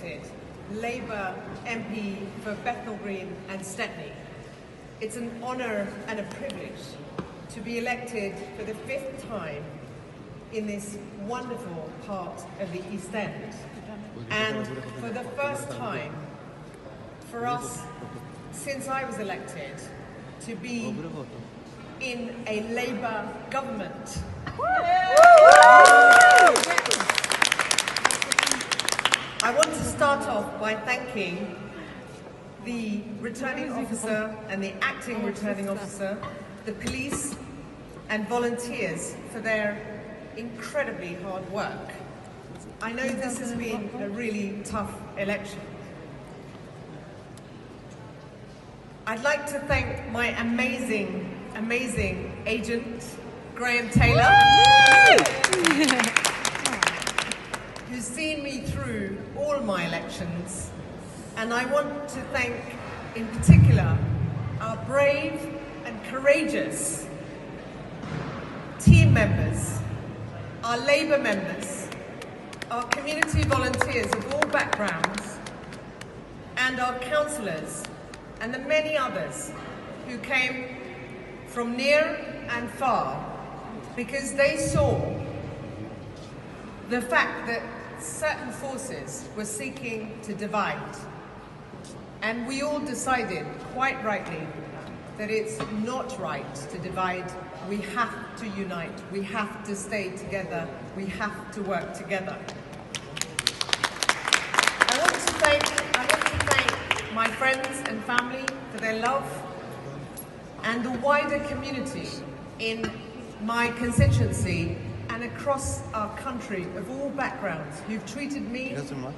elected Labour MP for Bethnal Green and Stepney. It's an honour and a privilege to be elected for the 5th time in this wonderful part of the East End. And for the first time for us, since I was elected, to be in a Labour government. I want to start off by thanking the returning officer and the acting returning officer, the police and volunteers for their incredibly hard work. I know this has been a really tough election. I'd like to thank my amazing agent, Graham Taylor, who's seen me through all my elections. And I want to thank, in particular, our brave and courageous team members, our Labour members, our community volunteers of all backgrounds, and our councillors, and the many others who came from near and far, because they saw the fact that certain forces were seeking to divide. And we all decided, quite rightly, that it's not right to divide. We have to unite. We have to stay together. We have to work together. I want to thank my friends and family for their love, and the wider community in my constituency and across our country of all backgrounds who've treated me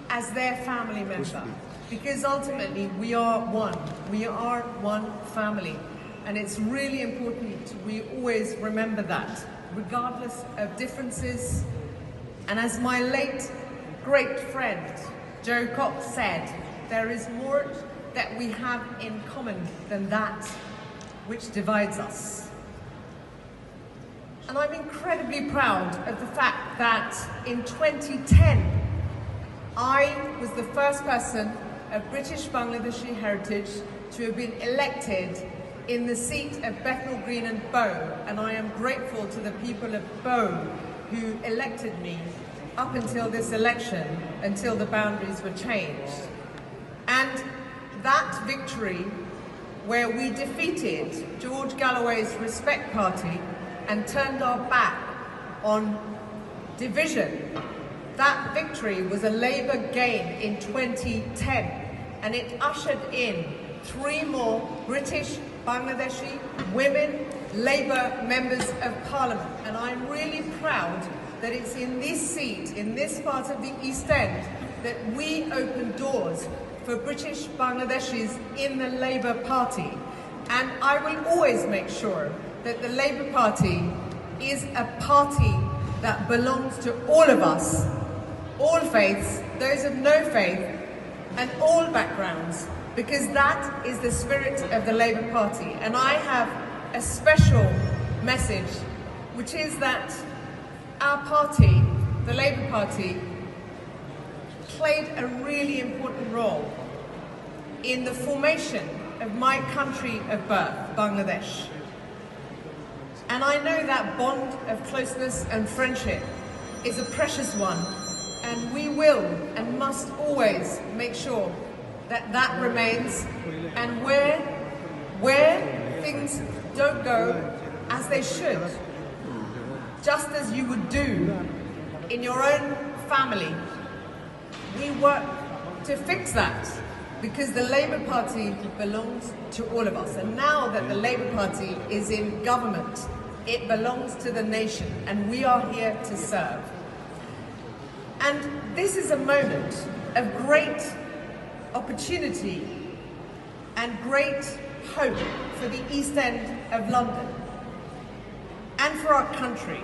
as their family member. Because ultimately we are one. We are one family. And it's really important we always remember that, regardless of differences. And as my late great friend Joe Cox said, there is more that we have in common than that which divides us. And I'm incredibly proud of the fact that in 2010, I was the first person of British Bangladeshi heritage to have been elected in the seat of Bethnal Green and Bow, and I am grateful to the people of Bow who elected me up until this election, until the boundaries were changed. And that victory, where we defeated George Galloway's Respect Party and turned our back on division, that victory was a Labour gain in 2010, and it ushered in 3 more British Bangladeshi women Labour members of Parliament. And I'm really proud that it's in this seat, in this part of the East End, that we open doors for British Bangladeshis in the Labour Party. And I will always make sure that the Labour Party is a party that belongs to all of us, all faiths, those of no faith, and all backgrounds, because that is the spirit of the Labour Party. And I have a special message, which is that our party, the Labour Party, played a really important role in the formation of my country of birth, Bangladesh. And I know that bond of closeness and friendship is a precious one, and we will and must always make sure that that remains. And where things don't go as they should, just as you would do in your own family, we work to fix that, because the Labour Party belongs to all of us. And now that the Labour Party is in government, it belongs to the nation, and we are here to serve. And this is a moment of great opportunity and great hope for the East End of London and for our country.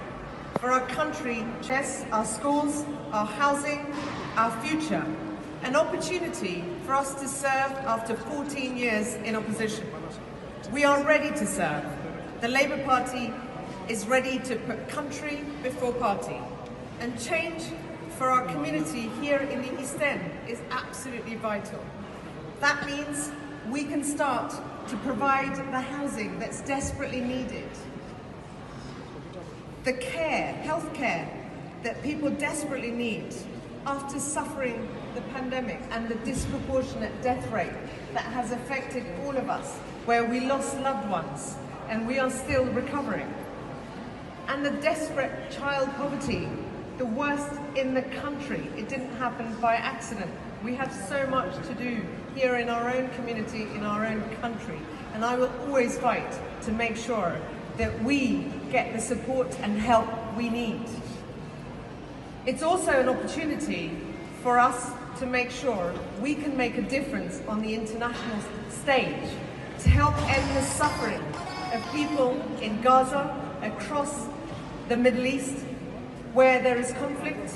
For our country, yes, our schools, our housing, our future. An opportunity for us to serve after 14 years in opposition. We are ready to serve. The Labour Party is ready to put country before party and change for our community here in the East End is absolutely vital. That means we can start to provide the housing that's desperately needed, the care, health care that people desperately need after suffering the pandemic and the disproportionate death rate that has affected all of us, where we lost loved ones and we are still recovering. And the desperate child poverty, the worst in the country. It didn't happen by accident. We have so much to do here in our own community, in our own country. And I will always fight to make sure that we get the support and help we need. It's also an opportunity for us to make sure we can make a difference on the international stage to help end the suffering of people in Gaza, across the Middle East, where there is conflict,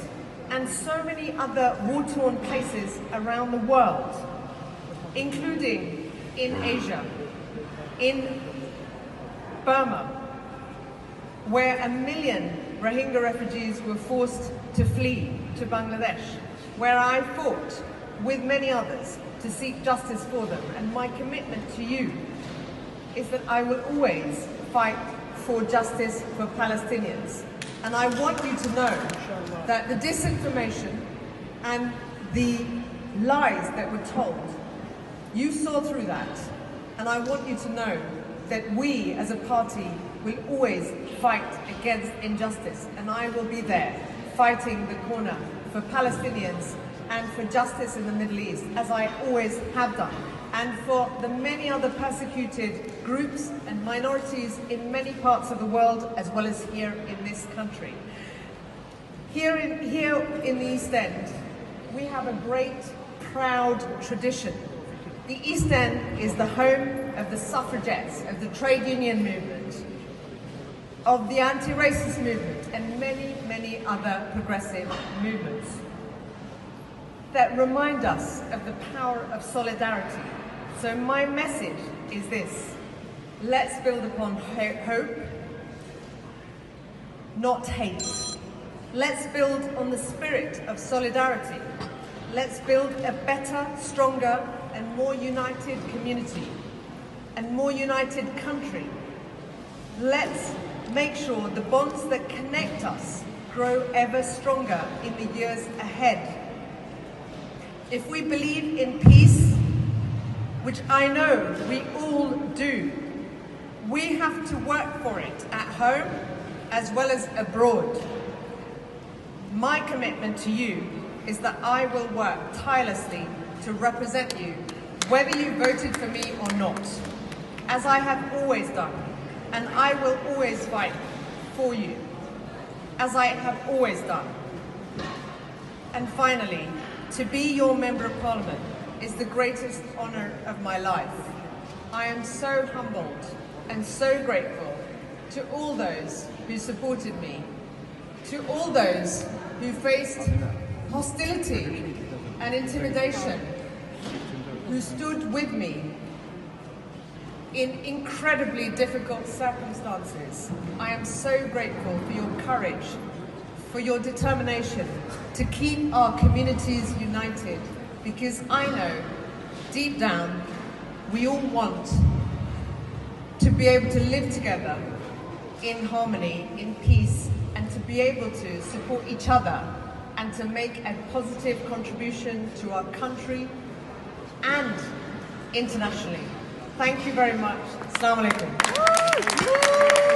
and so many other war-torn places around the world, including in Asia, in Burma, where 1 million Rohingya refugees were forced to flee to Bangladesh, where I fought with many others to seek justice for them. And my commitment to you is that I will always fight for justice for Palestinians. And I want you to know that the disinformation and the lies that were told, you saw through that. And I want you to know that we as a party will always fight against injustice. And I will be there fighting the corner for Palestinians and for justice in the Middle East, as I always have done, and for the many other persecuted groups and minorities in many parts of the world, as well as here in this country. Here in the East End, we have a great, proud tradition. The East End is the home of the suffragettes, of the trade union movement, of the anti-racist movement, and many, many other progressive movements that remind us of the power of solidarity. So my message is this: let's build upon hope, not hate. Let's build on the spirit of solidarity. Let's build a better, stronger, and more united community, and more united country. Let's make sure the bonds that connect us grow ever stronger in the years ahead. If we believe in peace, which I know we all do, we have to work for it at home as well as abroad. My commitment to you is that I will work tirelessly to represent you, whether you voted for me or not, as I have always done, and I will always fight for you, as I have always done. And finally, to be your Member of Parliament is the greatest honour of my life. I am so humbled and so grateful to all those who supported me, to all those who faced hostility and intimidation, who stood with me in incredibly difficult circumstances. I am so grateful for your courage, for your determination to keep our communities united, because I know deep down we all want to be able to live together in harmony, in peace, and to be able to support each other and to make a positive contribution to our country and internationally. Thank you very much. Assalamu alaikum.